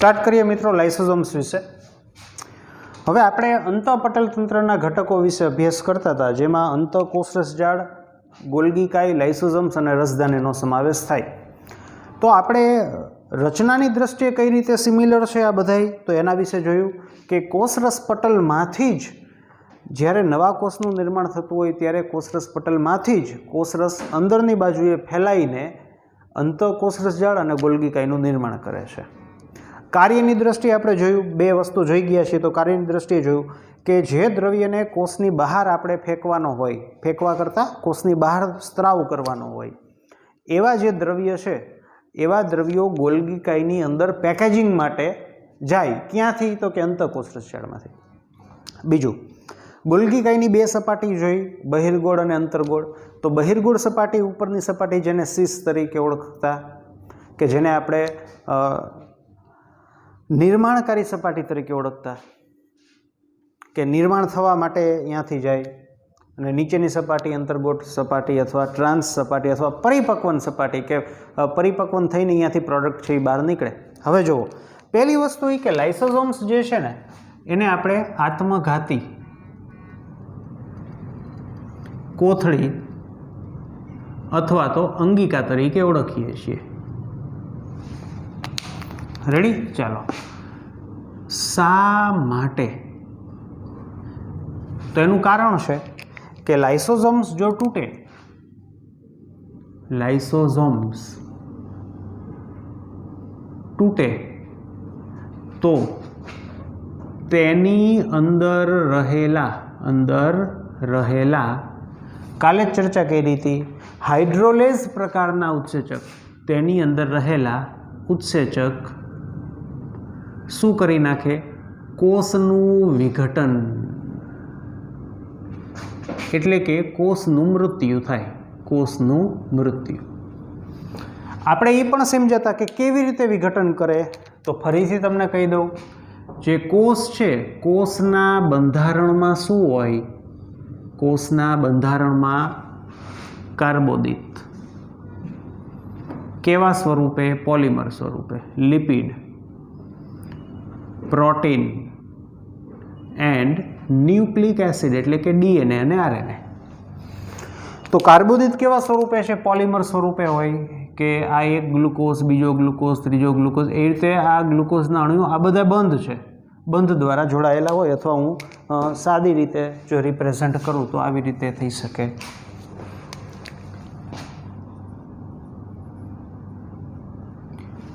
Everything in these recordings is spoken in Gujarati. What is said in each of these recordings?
स्टार्ट करिए मित्रों लाइसोसोम्स विषे। हवे आपणे अंतःपटल तंत्रना घटको विषे अभ्यास करता था, जेमां अंतःकोषरस जाळ, गोल्गी काई, लाइसोसोम्स अने रसधानीनो समावेश थाय। तो आपणे रचनानी दृष्टिए कई रीते सिमिलर छे आ बधाई, तो एना विषे जोयुं के कोषरस पटलमांथी ज ज्यारे नवा कोषनुं निर्माण थतुं होय त्यारे कोषरस पटलमांथी ज कोषरस अंदरनी बाजुए फैलाईने अंतःकोषरस जाळ अने गोल्गी काईनुं निर्माण करे छे। कार्यनी दृष्टिए आपणे जोयुं, बे वस्तु जोई गया छे। तो कार्यनी दृष्टिए जोयुं के जे द्रव्यने कोषनी बहार आपणे फेंकवानो होय, फेंकवा करता कोषनी बहार स्त्राव करवानो होय, एवा जे द्रव्य छे एवा द्रव्यो गोल्गी काईनी अंदर पेकेजिंग माटे जाय। क्यांथी? तो के अंतःकोषरस जाळमांथी। बीजुं, गोल्गी काईनी बे सपाटी जोई, बहिर्गोळ अने अंतर्गोळ। तो बहिर्गोळ सपाटी उपरनी सपाटी जेने शीस तरीके ओळखता, के जेने आपणे निर्माणकारी सपाटी तरीके ओळखता, के निर्माण थवा माटे अहींयाथी जाय, अने नीचेनी सपाटी अंतर्गोळ सपाटी अथवा ट्रांस सपाटी अथवा परिपक्वन सपाटी, के परिपक्वन थईने अहींयाथी प्रोडक्ट छे बहार निकळे। हवे जुओ, पहेली वस्तु ए के लाइसोसोम्स जे छे ने एने आपणे आत्मघाती कोथળી अथवा तो अंगिका तरीके ओळखीए छीए। रेडी? चलो, शा माटे? तो एनुं कारण छे के लाइसोसोम्स जो तूटे, लाइसोसोम्स तूटे तो तेनी अंदर रहेला काले चर्चा करी थी हाइड्रोलेज प्रकारना उत्सेचक, तेनी अंदर रहेला उत्सेचक શું કરી નાખે? કોષનું વિઘટન, એટલે કે કોષનું મૃત્યુ થાય, કોષનું મૃત્યુ। આપણે એ પણ સમજતા કે કેવી રીતે વિઘટન કરે, તો ફરીથી તમને કહી દઉં, જે કોષ છે કોષના બંધારણમાં શું હોય? કોષના બંધારણમાં કાર્બોદિત, કેવા સ્વરૂપે? પોલિમર સ્વરૂપે, lipid, protein and nucleic acid एटले के डीएनए अने आरएनए। तो कार्बोदित केवा स्वरूपे छे? पॉलिमर स्वरूपे होय, के आ एक ग्लूकोज, बीजो ग्लूकोज, त्रीजो ग्लूकोज, ए रीते आ ग्लूकोजना अणुओ आ बधा बंध छे, बंध द्वारा जोड़ायेला होय। अथवा हूँ सादी रीते जो रिप्रेजेंट करूँ तो आवी रीते थई शके।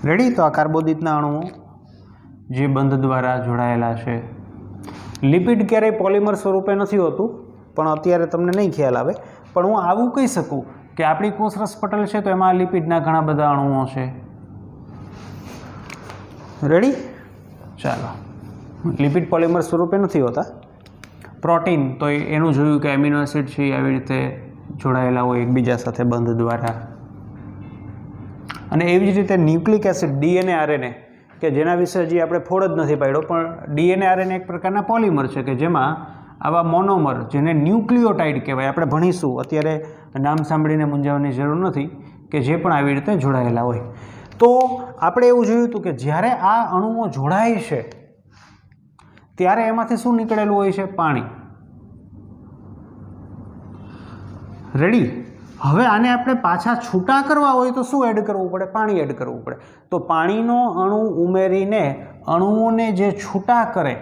रेडी? तो आ कार्बोदितना अणुओ जे बंध द्वारा जोड़ायेला छे। लिपिड क्यारे पॉलिमर स्वरूपे नथी होतुं, पण अत्यारे तमने नहीं ख्याल आवे, पण हूँ आवुं कही सकूँ कि आपणी कोषरस पटल छे तो एमां लिपिडना घणा बधा अणुओ छे। रेडी? चलो, लिपिड पॉलिमर स्वरूपे नहीं होता। प्रोटीन तो एनु जोयुं कि एमिनो एसिड छे आवी रीते जोड़ायेला होय एकबीजा साथे बंध द्वारा। अने एवी ज रीते न्यूक्लिक एसिड, डीएनए, आरएनए, के जेना विषे हजी आपणे फोड़ ज नथी पाड्यो, पण डीएनए आरएनए एक प्रकारना पॉलिमर छे के जेमां आवा मोनोमर, जेने न्यूक्लियोटाइड कहेवाय, आपणे भणीशुं, अत्यारे नाम सांभळीने मूंझावવાની જરૂર નથી, કે જે પણ આવી રીતે જોડાયેલા હોય। તો આપણે એવું જોયું હતું કે જ્યારે આ અણુઓ જોડાય છે ત્યારે એમાંથી શું નીકળેલું હોય છે? પાણી। રેડી? હવે આને આપણે પાછા છૂટા કરવા હોય તો શું એડ કરવું પડે? પાણી એડ કરવું પડે। તો પાણીનો અણુ ઉમેરીને અણુઓને જે છૂટા કરે,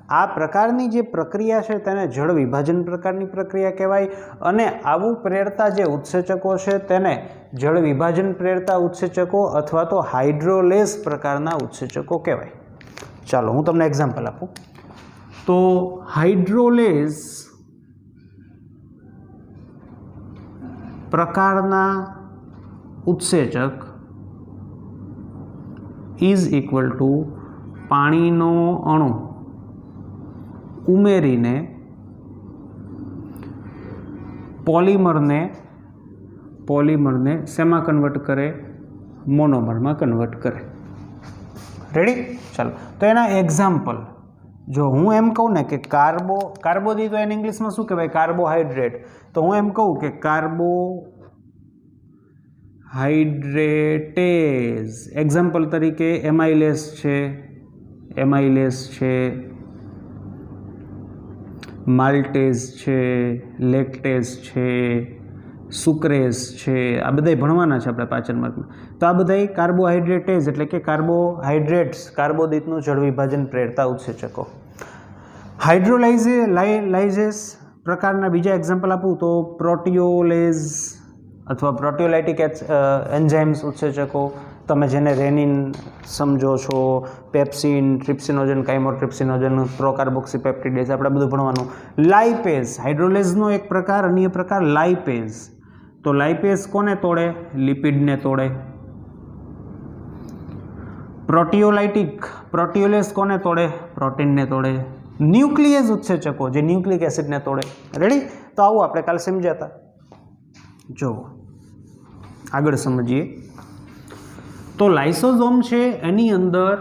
આ પ્રકારની જે પ્રક્રિયા છે તેને જળ વિભાજન પ્રકારની પ્રક્રિયા કહેવાય। અને આવું પ્રેરતા જે ઉત્સેચકો છે તેને જળ વિભાજન પ્રેરતા ઉત્સેચકો અથવા તો હાઇડ્રોલેઝ પ્રકારના ઉત્સેચકો કહેવાય। ચાલો હું તમને એક્ઝામ્પલ આપું। તો હાઇડ્રોલેઝ प्रकारना उत्सेचक इज इक्वल टू पाणीनो अणु उमेरीने पॉलीमरने शेमा कन्वर्ट करे? मोनोमर में कन्वर्ट करे। रेडी? चलो, तो एना एक्जाम्पल जो हूँ एम कहूँ ने कि कार्बोदी तो एन इंग्लिश में शू कहवाय? कार्बोहाइड्रेट। तो हूँ एम कहूँ कि હાઇડ્રેટેઝ એક્ઝામ્પલ તરીકે એમાઇલેસ છે, માલ્ટેઝ છે, લેક્ટેઝ છે, સુક્રેઝ છે, આ બધાય ભણવાના છે આપણે પાચન માર્ગમાં. તો આ બધાય કાર્બોહાઈડ્રેટેઝ એટલે કે કાર્બોહાઈડ્રેટ્સ કાર્બોદિતનું જળ વિભાજન પ્રેરતા ઉત્સેચકો. હાઇડ્રોલાઇઝેસ પ્રકારના બીજા એક્ઝામ્પલ આપું તો પ્રોટીઓલેઝ અથવા પ્રોટીઓલાઇટિક એન્ઝાઇમ્સ ઉત્સેચકો, તમે જેને રેનિન સમજો છો, પેપ્સિન, ટ્રિપ્સિનોજન, કાઇમોટ્રિપ્સિનોજન, પ્રોકાર્બોક્સીપેપ્ટિડેઝ, આપણે બધું ભણવાનું. લાઇપેઝ હાઇડ્રોલેઝનો એક પ્રકાર, અન્ય પ્રકાર લાઇપેઝ. તો લાઇપેઝ કોને તોડે? લિપિડને તોડે. પ્રોટીઓલેઝ કોને તોડે? પ્રોટીનને તોડે. ન્યુક્લિયેઝ ઉત્સેચકો જે ન્યુક્લિક એસિડને તોડે. રેડી? તો આવું આપણે કાલે સમજ્યા હતા. જો આગળ સમજીએ તો લાઇસોઝોમ છે એની અંદર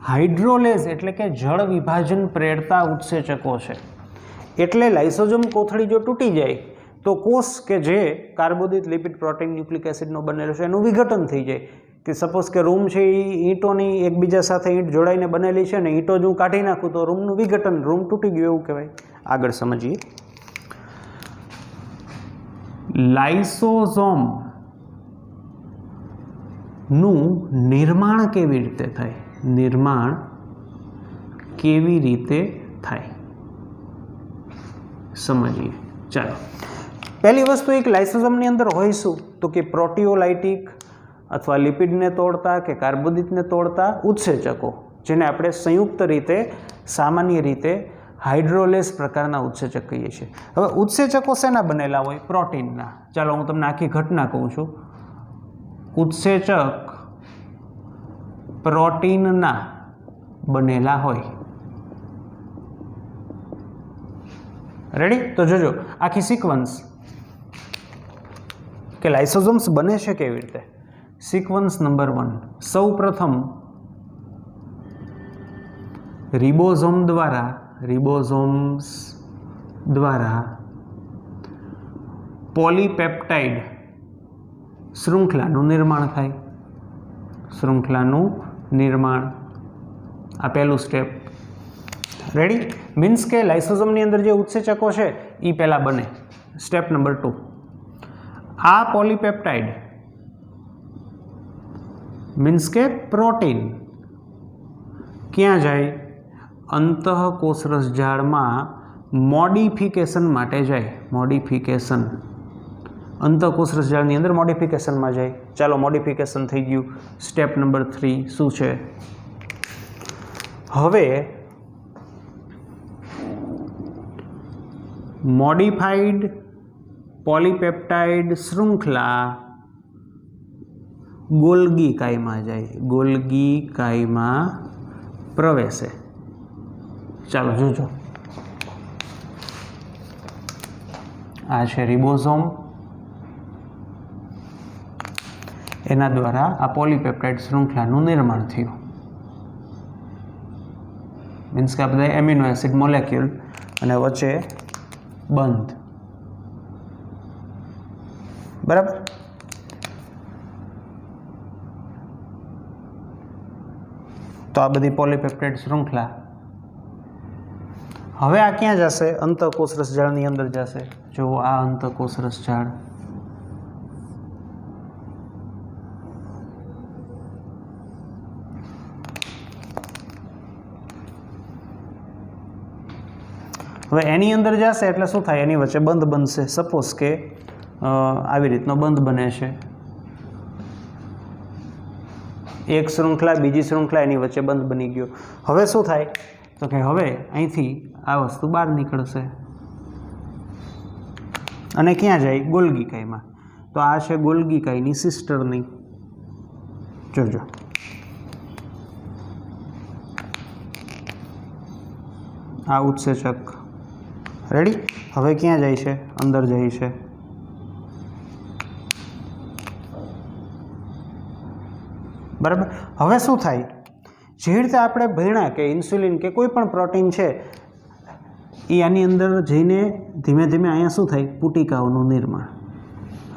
હાઇડ્રોલેઝ એટલે કે જળ વિભાજન પ્રેરતા ઉત્સેચકો છે. એટલે લાઇસોઝોમ કોથળી જો તૂટી જાય તો કોષ કે જે કાર્બોદિત, લિપિડ, પ્રોટીન, ન્યુક્લિક એસિડનો બનેલો છે એનું વિઘટન થઈ જાય. કે સપોઝ કે રૂમ છે એ ઈંટોની એકબીજા સાથે ઈંટ જોડાઈને બનેલી છે ને, ઈંટો જો કાઢી નાખું તો રૂમનું વિઘટન, રૂમ તૂટી ગયું એવું કહેવાય. આગળ સમજીએ. લાઇસોઝોમ નું નિર્માણ કેવી રીતે થાય? સમજીએ. ચાલો, પહેલી વસ્તુ એક લાઇસોઝોમની અંદર હોય શું તો કે પ્રોટીઓલાઇટિક અથવા લિપિડને તોડતા કે કાર્બોદિતને તોડતા ઉત્સેચકો, જેને આપણે સંયુક્ત રીતે સામાન્ય રીતે હાઇડ્રોલેઝ પ્રકારના ઉત્સેચક કહીએ છીએ. હવે ઉત્સેચકો શેના બનેલા હોય? પ્રોટીનના. ચાલો હું તમને આખી ઘટના કહું છું. ઉત્સેચક પ્રોટીનના બનેલા હોય. રેડી? તો જોજો આખી સિક્વન્સ કે લાઇસોઝોમ્સ બને છે કેવી રીતે. સિક્વન્સ નંબર 1, સૌ પ્રથમ રિબોઝોમ્સ દ્વારા પોલીપેપ્ટાઇડ શૃંખલાનું નિર્માણ થાય. આ પહેલું સ્ટેપ. રેડી? મીન્સ કે લાઇસોઝોમની અંદર જે ઉત્સેચકો છે એ પહેલાં બને. સ્ટેપ નંબર 2, આ પોલીપેપ્ટાઇડ મીન્સ કે પ્રોટીન ક્યાં જાય? અંતઃકોષરસ ઝાડમાં મોડિફિકેશન માટે જાય. અંતઃકોષરસ ઝાડની અંદર મોડિફિકેશનમાં જાય. ચાલો, મોડિફિકેશન થઈ ગયું. સ્ટેપ નંબર 3 શું છે? હવે મોડિફાઈડ પોલીપેપ્ટાઇડ શૃંખલા ગોલ્ગી કાયમાં જાય. ગોલ્ગી કાયમાં પ્રવેશે. ચાલો જોજો, આ છે રિબોઝોમ, એના દ્વારા આ પોલીપેપ્ટાઇડ શૃંખલાનું નિર્માણ થયું. મીન્સ કે આ બધા એમિનો એસિડ મોલેક્યુલ અને વચ્ચે બંધ. બરાબર? તો આ બધી પોલીપેપ્ટાઇડ શૃંખલા હવે આ ક્યાં જશે? અંતઃકોષરસ ઝાડની અંદર જશે. જો આ અંતઃકોષરસ ઝાડ, હવે એની અંદર જશે એટલે શું થાય? એની વચ્ચે બંધ બનશે. સપોઝ કે આવી રીતનો બંધ બને છે. એક શૃંખલા બીજી શૃંખલા એની વચ્ચે બંધ બની ગયો. હવે શું થાય તો કે હવે અહીંથી આ વસ્તુ બહાર નીકળશે અને ક્યાં જાય? ગોલ્ગી કાયમાં. તો આ છે ગોલ્ગી કાયની સિસ્ટરની. જોજો, આ ઉત્સેચક. રેડી? હવે ક્યાં જાય છે? અંદર જાય છે. બરાબર? હવે શું થાય? જે રીતે આપણે ભણ્યા કે ઇન્સ્યુલિન કે કોઈ પણ પ્રોટીન છે એ આની અંદર જઈને ધીમે ધીમે અહીંયા શું થાય? પુટિકાઓનું નિર્માણ.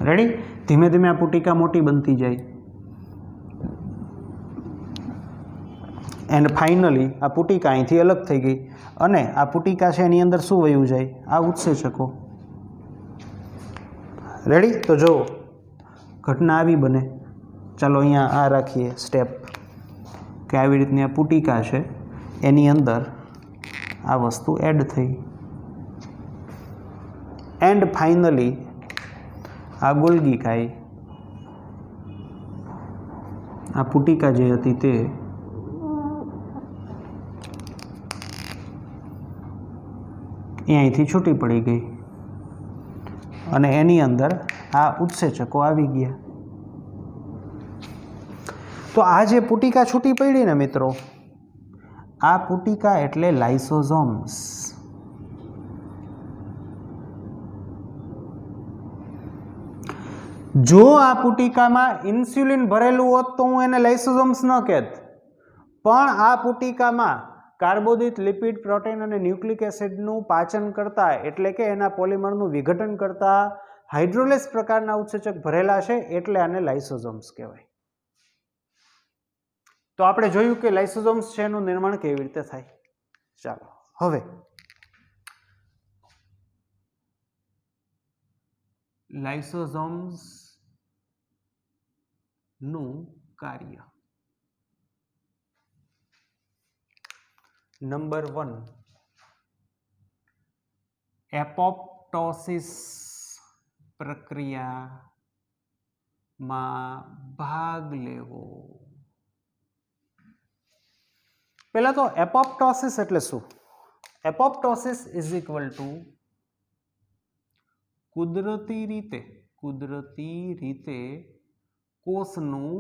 રેડી? ધીમે ધીમે આ પુટિકા મોટી બનતી જાય એન્ડ ફાઇનલી આ પુટિકા અહીંથી અલગ થઈ ગઈ અને આ પુટિકા છે એની અંદર શું વયું જાય? આ ઉત્સેચકો. રેડી? તો જુઓ ઘટના આવી બને. ચાલો અહીંયા આ રાખીએ સ્ટેપ કે આવી રીતની આ પુટિકા છે એની અંદર આ વસ્તુ એડ થઈ એન્ડ ફાઇનલી આ ગોલ્ગી કાઈ આ પુટિકા જે હતી તે અહીંથી છૂટી પડી ગઈ અને એની અંદર આ ઉત્સેચકો આવી ગયા. તો આ જે પુટિકા છૂટી પડી ને મિત્રો, આ પુટિકા એટલે લાઇસોઝોમ્સ. જો આ પુટિકામાં ઇન્સ્યુલિન ભરેલું હોત તો હું એને લાઇસોઝોમ્સ ન કહેત, પણ આ પુટિકામાં કાર્બોદિત, લિપિડ, પ્રોટીન અને ન્યુક્લિક એસિડનું પાચન કરતા એટલે કે એના પોલિમરનું વિઘટન કરતા હાઇડ્રોલેસ પ્રકારના ઉત્સેચક ભરેલા છે એટલે આને લાઇસોઝોમ્સ કહેવાય. તો આપણે જોયું કે લાઇસોઝોમ્સ છે એનું નિર્માણ કેવી રીતે થાય. ચાલો હવે લાઇસોઝોમ્સ નું કાર્ય. નંબર 1, એપોપ્ટોસિસ પ્રક્રિયામાં ભાગ લેવો. પહેલા તો એપોપ્ટોસિસ એટલે શું? એપોપ્ટોસિસ ઇઝ ઇક્વલ ટુ કુદરતી રીતે કોષનું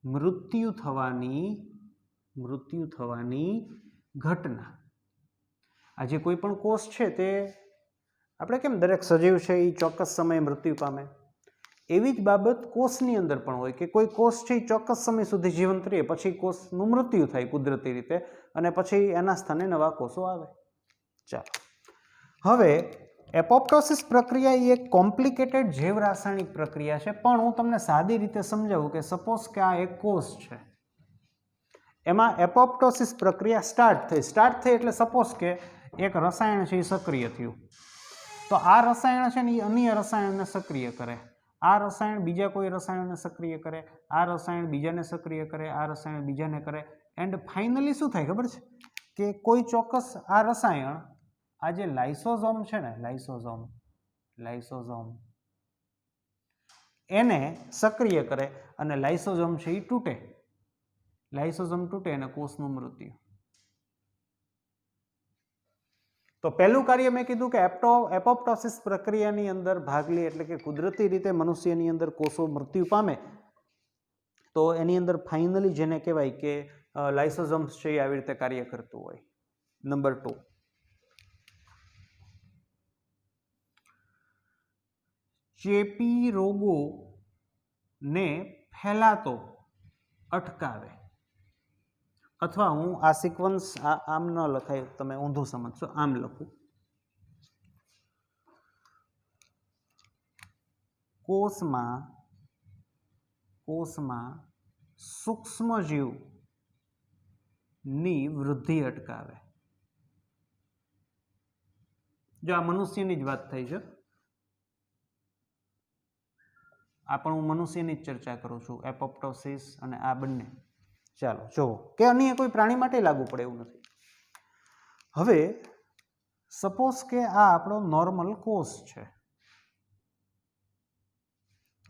મૃત્યુ થવાની ઘટના. આ જે કોઈ પણ કોષ છે તે આપણે કેમ દરેક સજીવ છે એ ચોક્કસ સમયે મૃત્યુ પામે, એવી જ બાબત કોષની અંદર પણ હોય કે કોઈ કોષ છે એ ચોક્કસ સમય સુધી જીવંત રહે, પછી કોષનું મૃત્યુ થાય કુદરતી રીતે અને પછી એના સ્થાને નવા કોષો આવે. ચાલો હવે એપોપ્ટોસિસ પ્રક્રિયા એ એક કોમ્પ્લિકેટેડ જૈવ રાસાયણિક પ્રક્રિયા છે, પણ હું તમને સાદી રીતે સમજાવું કે સપોઝ કે આ એક કોષ છે, એમાં એપોપ્ટોસિસ પ્રક્રિયા સ્ટાર્ટ થઈ એટલે સપોઝ કે એક રસાયણ છે એ સક્રિય થયું, તો આ રસાયણ છે ને એ અન્ય રસાયણને સક્રિય કરે, આ રસાયણ બીજા કોઈ રસાયણને સક્રિય કરે, આ રસાયણ બીજાને સક્રિય કરે, આ રસાયણ બીજાને કરે, એન્ડ ફાઇનલી શું થાય ખબર છે કે કોઈ ચોક્કસ આ રસાયણ આ જે લાઇસોઝોમ છે ને લાઇસોઝોમ એને સક્રિય કરે અને લાઇસોઝોમ છે એ તૂટે. લાઇસોઝોમ તૂટે અને કોષનું મૃત્યુ. તો પહેલું કાર્ય મેં કીધું કે એપોપ્ટોસિસ પ્રક્રિયાની અંદર ભાગ લે એટલે કે કુદરતી રીતે મનુષ્યની અંદર કોષો મૃત્યુ પામે તો એની અંદર ફાઇનલી જેને કહેવાય કે લાઇસોઝોમ્સ છે એ આવી રીતે કાર્ય કરતું હોય. નંબર 2, ચેપી રોગોને ફેલાતો અટકાવે. અથવા હું આ સિક્વન્સ આમ ન લખાય, તમે ઊંધું સમજશો, આમ લખું. કોષમાં સૂક્ષ્મજીવની વૃદ્ધિ અટકાવે. જો આ મનુષ્યની જ વાત થઈ છે, આ પણ હું મનુષ્યની જ ચર્ચા કરું છું, એપોપ્ટોસિસ અને આ બંને. ચાલો જુઓ કે અન્ય કોઈ પ્રાણી માટે લાગુ પડે એવું નથી. હવે સપોઝ કે આ આપણો નોર્મલ કોષ છે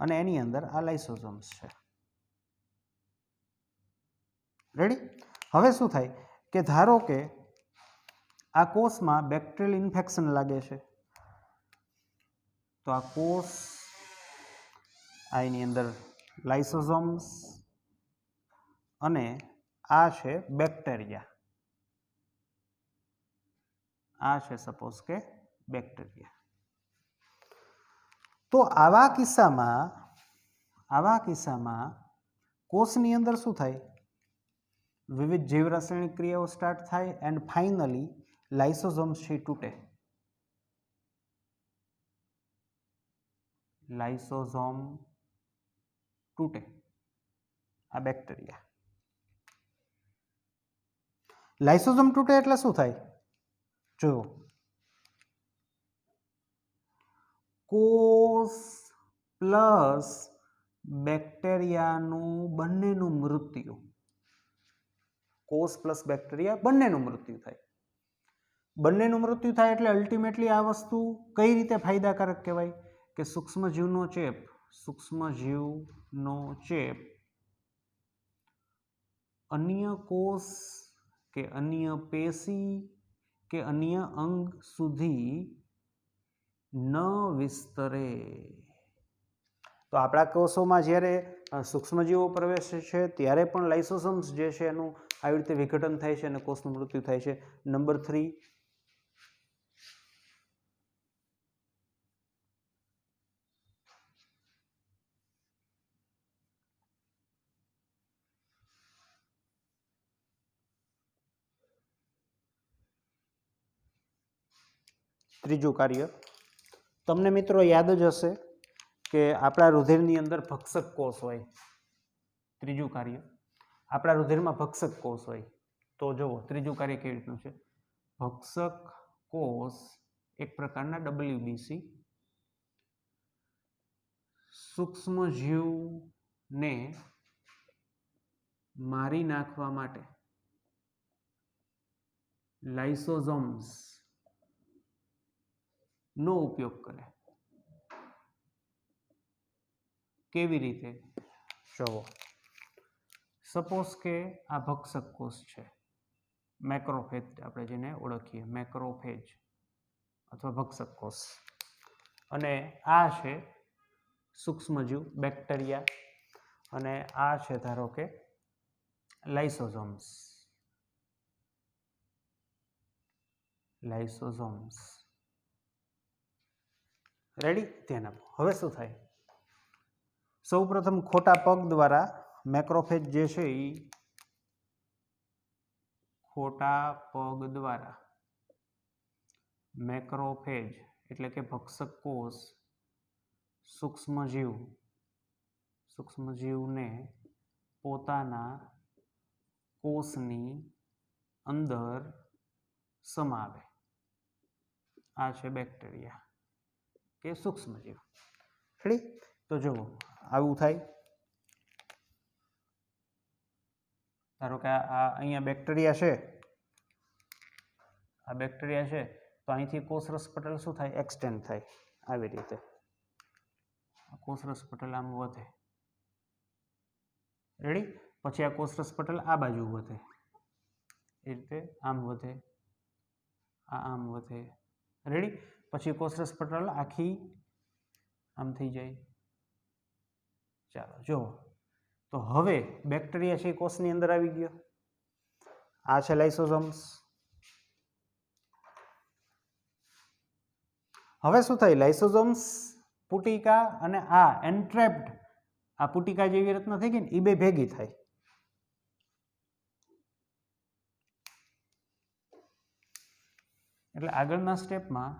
અને એની અંદર આ લાઇસોઝોમ્સ છે. રેડી? હવે શું થાય કે ધારો કે આ કોષમાં બેક્ટેરિયલ ઇન્ફેક્શન લાગે છે, તો આ કોષ આ એની અંદર લાઇસોઝોમ્સ અને આ છે બેક્ટેરિયા, આ છે સપોઝ કે બેક્ટેરિયા. તો આવા કિસ્સામાં કોષની અંદર શું થાય? વિવિધ જૈવ રાસાયણિક ક્રિયાઓ સ્ટાર્ટ થાય એન્ડ ફાઇનલી લાઇસોઝોમ્સ છે તૂટે. લાઇસોઝોમ તૂટે, આ બેક્ટેરિયા. લાઇસોઝોમ તૂટે એટલે શું થાય? જો કોષ પ્લસ બેક્ટેરિયાનું બંનેનું મૃત્યુ, કોષ પ્લસ બેક્ટેરિયા બંનેનું મૃત્યુ થાય. બંનેનું મૃત્યુ થાય એટલે અલ્ટિમેટલી આ વસ્તુ કઈ રીતે ફાયદાકારક કહેવાય કે સૂક્ષ્મજીવનો ચેપ અન્ય કોષ કે અન્ય પેશી કે અન્ય અંગ સુધી ન વિસ્તરે. તો આપણા કોષોમાં જ્યારે સૂક્ષ્મજીવો પ્રવેશે છે ત્યારે પણ લાઇસોસોમ્સ જે છે એનું આવી રીતે વિઘટન થાય છે અને કોષનું મૃત્યુ થાય છે. નંબર 3, ત્રીજું કાર્ય તમને મિત્રો યાદ જ હશે કે આપણા રુધિરની અંદર ભક્ષક કોષ હોય. ત્રીજું કાર્ય આપણા રુધિરમાં ભક્ષક કોષ હોય. તો જુઓ ત્રીજું કાર્ય કેવી રીતનું છે. ભક્ષક કોષ એક પ્રકારના WBC સૂક્ષ્મજીવને મારી નાખવા માટે લાઇસોઝોમ્સ નો ઉપયોગ કરે. કેવી રીતે? જુઓ, સપોઝ કે આ ભક્ષક કોષ છે, મેક્રોફેજ આપણે જેને ઓળખીએ, મેક્રોફેજ અથવા ભક્ષક કોષ, અને આ છે સૂક્ષ્મજીવ બેક્ટેરિયા, અને આ છે ધારો કે લાઇસોઝોમ્સ. રેડી? ધ્યાન આપો. હવે શું થાય? સૌ પ્રથમ ખોટા પગ દ્વારા મેક્રોફેજ જે છે એ ખોટા પગ દ્વારા મેક્રોફેજ એટલે કે ભક્ષક કોષ સૂક્ષ્મજીવને પોતાના કોષની અંદર સમાવે. આ છે બેક્ટેરિયા કે સૂક્ષ્મજીવ. રેડી? તો જુઓ આવું થાય. ધારો કે આ અહીંયા બેક્ટેરિયા છે, આ બેક્ટેરિયા છે, તો અહીંથી કોષરસ પટલ શું થાય? એક્સટેન્ડ થાય. આવી રીતે કોષરસ પટલ આમ વધે. રેડી? પછી આ કોષરસ પટલ આ બાજુ વધે, એ રીતે આમ વધે, આ આમ વધે. રેડી? પછી કોષરસ પટલ આખી આમ થઈ જાય. ચાલો જુઓ, તો હવે બેક્ટેરિયા છે કોષની અંદર આવી ગયો. આ છે લાઇસોઝોમ્સ. હવે શું થાય? લાઇસોઝોમ્સ પુટિકા અને આ એન્ટ્રેપ્ડ, આ પુટિકા જેવી રચના થઈ ગઈ ને, એ બે ભેગી થાય. એટલે આગળના સ્ટેપમાં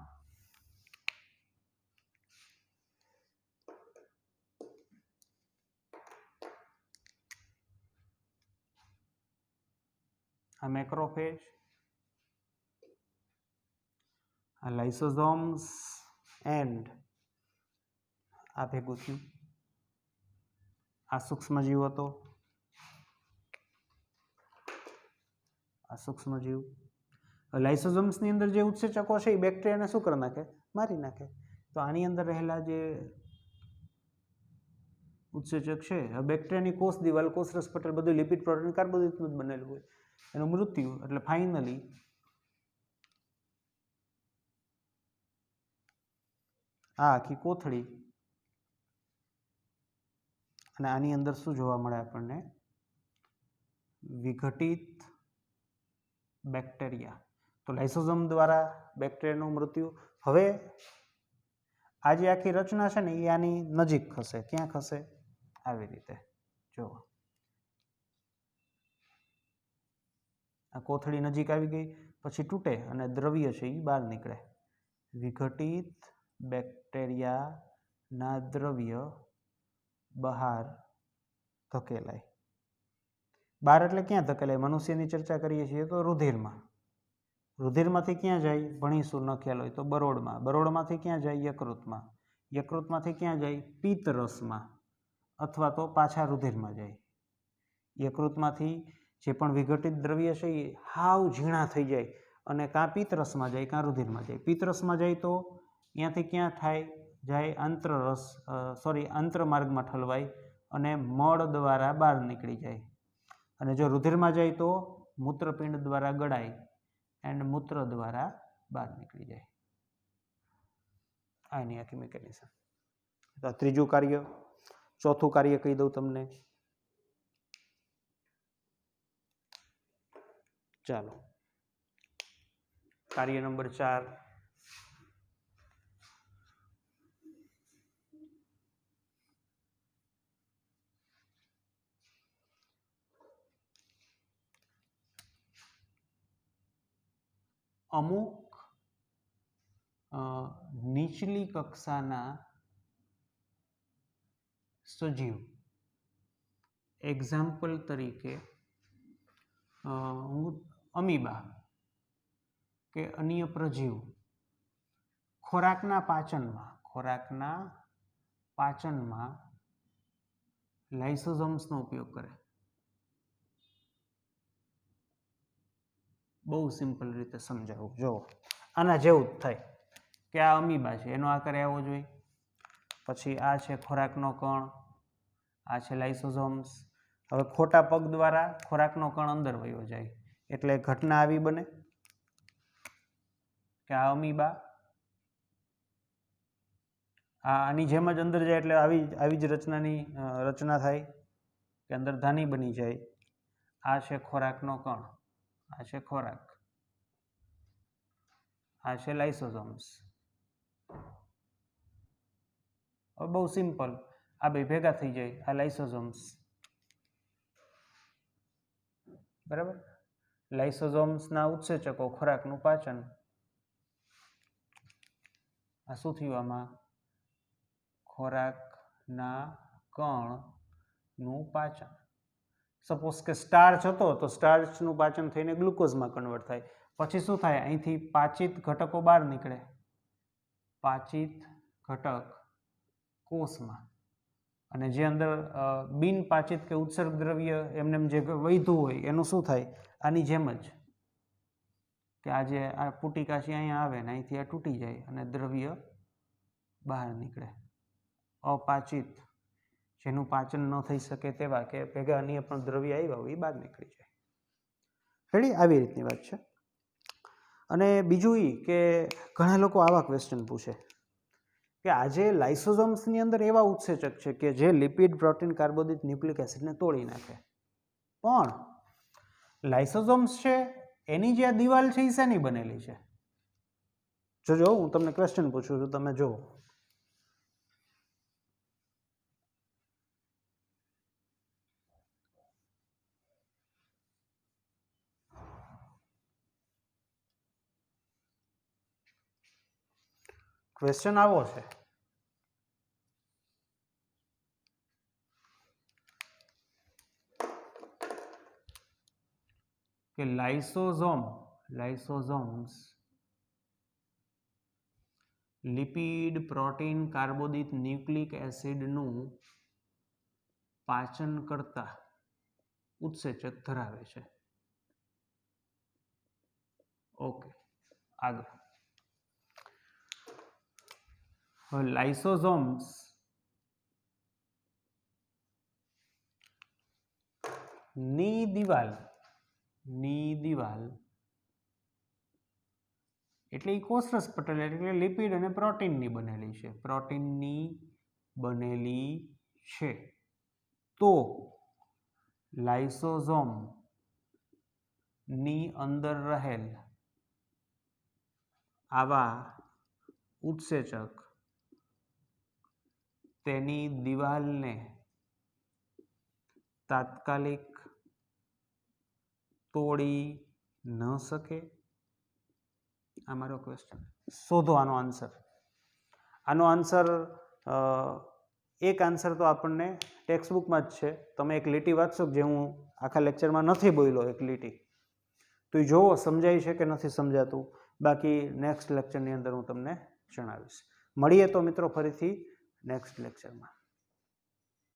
આ મેક્રોફેજ, આ લાઇસોઝોમ્સ એન્ડ આ ભેગું થયું. આ સૂક્ષ્મજીવ હતો, આ સૂક્ષ્મજીવ. લાઇસોઝોમ્સની અંદર જે ઉત્સેચકો છે એ બેક્ટેરિયાને શું કરી નાખે? મારી નાખે. તો આની અંદર રહેલા જે ઉત્સેચક છે, બેક્ટેરિયાની કોષ દિવાલ, કોષરસ પટલ બધું લિપિડ, પ્રોટીન, કાર્બોદિતનું જ બનેલું હોય. એનું મૃત્યુ એટલે ફાઇનલી આ આખી કોથળી, અને આની અંદર શું જોવા મળે આપણને? વિઘટિત બેક્ટેરિયા. તો લાઇસોઝોમ દ્વારા બેક્ટેરિયાનું મૃત્યુ. હવે આ જે આખી રચના છે ને એ આની નજીક ખસે. ક્યાં ખસે? આવી રીતે. જુઓ, આ કોથળી નજીક આવી ગઈ, પછી તૂટે અને દ્રવ્ય છે એ બહાર નીકળે. વિઘટિત બેક્ટેરિયા ના દ્રવ્ય બહાર ધકેલાય. બહાર એટલે ક્યાં ધકેલાય? મનુષ્યની ચર્ચા કરીએ છીએ તો રુધિરમાં. રુધિરમાંથી ક્યાં જાય? ભણીશું ન ખ્યાલ હોય તો બરોડમાં. બરોડમાંથી ક્યાં જાય? યકૃતમાં. યકૃતમાંથી ક્યાં જાય? પિત્તરસમાં, અથવા તો પાછા રુધિરમાં જાય. યકૃતમાંથી જે પણ વિઘટિત દ્રવ્ય છે એ હાવ ઝીણા થઈ જાય અને કાં પિત્તરસમાં જાય કાં રુધિરમાં જાય. પિત્તરસમાં જાય તો ત્યાંથી ક્યાં થાય? જાય આંત્રમાર્ગમાં ઠલવાય અને મળ દ્વારા બહાર નીકળી જાય. અને જો રુધિરમાં જાય તો મૂત્રપિંડ દ્વારા ગળાય એન્ડ મૂત્ર દ્વારા બહાર નીકળી જાય. આ એની આખી મિકેનિઝમ. ત્રીજું કાર્ય. ચોથું કાર્ય કહી દઉં તમને. ચાલો, કાર્ય નંબર 4. અમુક નીચલી કક્ષાના સજીવ, એક્ઝામ્પલ તરીકે અમીબા કે અન્ય પ્રજીવ ખોરાકના પાચનમાં લાઇસોઝોમ્સનો ઉપયોગ કરે. બહુ સિમ્પલ રીતે સમજાવું. જો આના જેવું જ થાય કે આ અમીબા છે, એનો આકાર આવો જોઈએ. પછી આ છે ખોરાકનો કણ, આ છે લાઇસોઝોમ્સ. હવે ખોટા પગ દ્વારા ખોરાકનો કણ અંદર વયો જાય એટલે ઘટના આવી બને કે આ અમીબા આની જેમ જ અંદર જાય એટલે આવી જ રચના થાય કે અંદર ધાની બની જાય. આ છે ખોરાકનો કણ, આ છે ખોરાક, આ છે લાઇસોઝોમ્સ. હવે બહુ સિમ્પલ, આ બે ભેગા થઈ જાય, આ લાઇસોઝોમ્સ. બરાબર. લાઇસોઝોમ્સના ઉત્સેચકો, ખોરાકનું પાચન. આ શું થયું? આમાં ખોરાકના કણનું પાચન. સપોઝ કે સ્ટાર્ચ હતો તો સ્ટાર્ચનું પાચન થઈને ગ્લુકોઝમાં કન્વર્ટ થાય. પછી શું થાય? અહીંથી પાચિત ઘટકો બહાર નીકળે. પાચિત ઘટક કોષમાં, અને જે અંદર બિન પાચિત કે ઉત્સર્ગ દ્રવ્ય એમને જે વૈધું હોય એનું શું થાય? આની જેમ જ કે આજે આ પુટિકા છે અહીંયા આવે ને અહીંથી આ તૂટી જાય અને દ્રવ્ય બહાર નીકળે. અપાચિત, જેનું પાચન ન થઈ શકે તેવા કે ભેગા અન્ય પણ દ્રવ્ય આવ્યા હોય એ બહાર નીકળી જાય. રેડી? આવી રીતની વાત છે. અને બીજું એ કે ઘણા લોકો આવા ક્વેશ્ચન પૂછે કે આજે લાઇસોઝોમ્સની અંદર એવા ઉત્સેચક છે કે જે લિપિડ, પ્રોટીન, કાર્બોદિત, ન્યુક્લિક એસિડને તોડી નાખે. પણ લાઇસોઝોમ્સ છે એની જે આ દિવાલ છે એ શેની બનેલી છે? જોજો, હું તમને ક્વેશ્ચન પૂછું છું, તમે જુઓ. ક્વેશ્ચન આવો છે કે લાઇસોઝોમ્સ લિપિડ, પ્રોટીન, કાર્બોદિત, ન્યુક્લિક એસિડનું પાચન કરતા ઉત્સેચક ધરાવે છે. ઓકે, આગળ. લાઇસોઝોમ્સ ની દિવાલ એટલે એ કોષરસ પટલ એટલે લિપિડ અને પ્રોટીનની બનેલી છે. પ્રોટીનની બનેલી છે. તો લાઇસોઝોમ ની અંદર રહેલ આવા ઉત્સેચક તેની દિવાલને તાત્કાલિક તોડી ન શકે? આ મારો ક્વેશ્ચન. શોધો આનો આન્સર. આનો આન્સર એક આન્સર તો આપણને ટેક્સ્ટબુકમાં જ છે. તમે એક લીટી વાંચશો જે હું આખા લેક્ચરમાં નથી બોલ્યો, એક લીટી તો એ જોવો સમજાય છે કે નથી સમજાતું. બાકી નેક્સ્ટ લેક્ચરની અંદર હું તમને જણાવીશ. મળીએ તો મિત્રો ફરીથી નેક્સ્ટ લેક્ચરમાં.